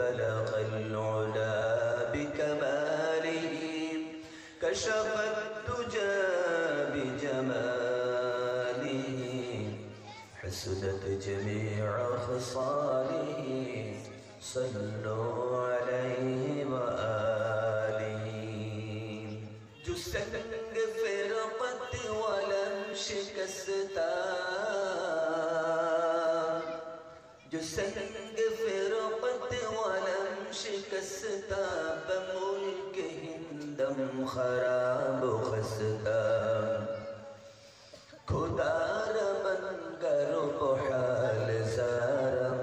بلغ العلا بكماله كشف الدجى بجماله حسنت جميع خصاله صلوا عليه وآله جو سنگ فرقت ولم شکستا جو سنگ فرقت ولم شکستا بملک ہندم خراب خستا خدار من کرو بحال زارم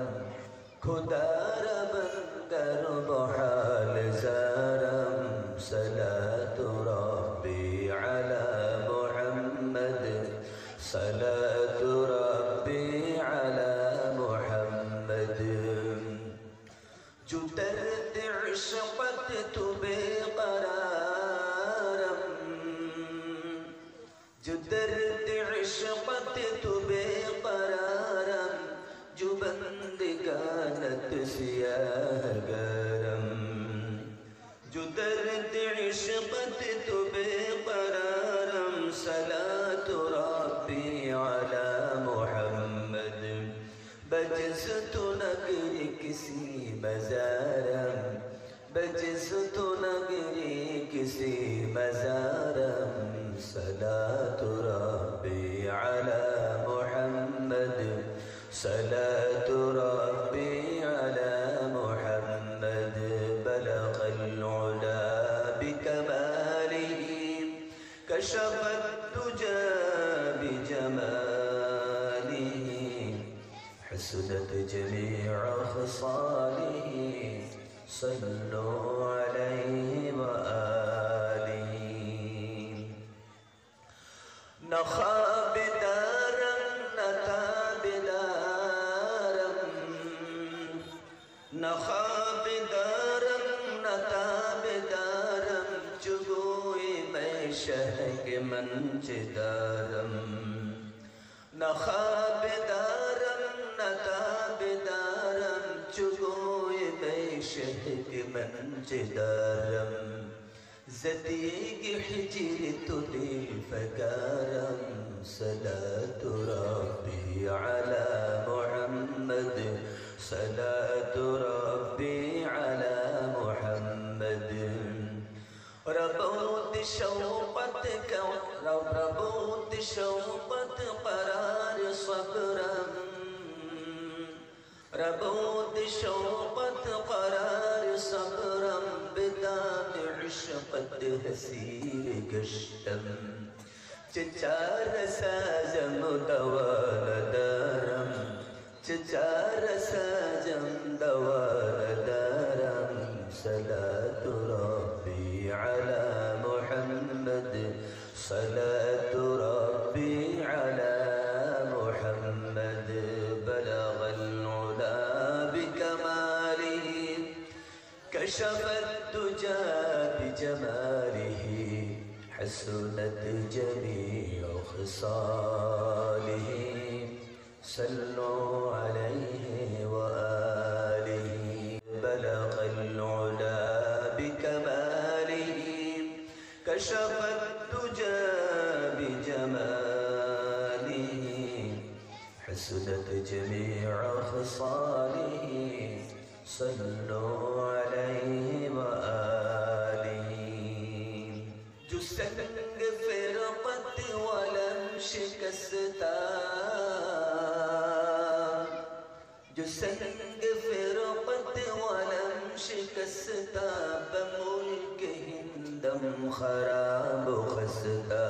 خدار من کرو بحال زارم صلاة ربي على محمد صلاة ربي على محمد جو درد عشقت تو بقرارم جو درد عشقت تو بقرارم جو بندگانت سیاہ گرم جو درد عشقت تو بقرارم صلاة ربي على محمد بجزت نگری کسی مزارم بجزت نگری کسی مزارم صلاة ربي على محمد صلاة ربي على محمد بلغ العلا بكماله كشف الدجى بجماله حسنت جميع خصاله صلوا عليه وآله نخاب دارم نتاب دارم نخاب دارم نتاب دارم چگوئی میں شہگ منچ دارم نخاب دارم نتاب دارم چگوئی میں شہگ منچ دارم زدیگ حجر تو دل فکارم صلاة ربي على محمد صلاة ربي على محمد ربوت شوقتك ربوت شوقت قرار صبرم ربوت شوقت قرار صبرم بدام عشقت هسير قشتم چچار سازم دوال دارم چچار سازم دوال دارم صلاة ربي على محمد صلاة ربي على محمد بلغ العلا بكماله كشف الدجى بجماله حسنت جميع خصاله صلوا عليه وآله بلغ العلا بكماله كشف الدجى بجماله حسنت جميع خصاله صلوا عليه وآله جو سنگ فرقت ولم شکستا جو سنگ فرقت ولم شکستا بملک ہندم خراب خستا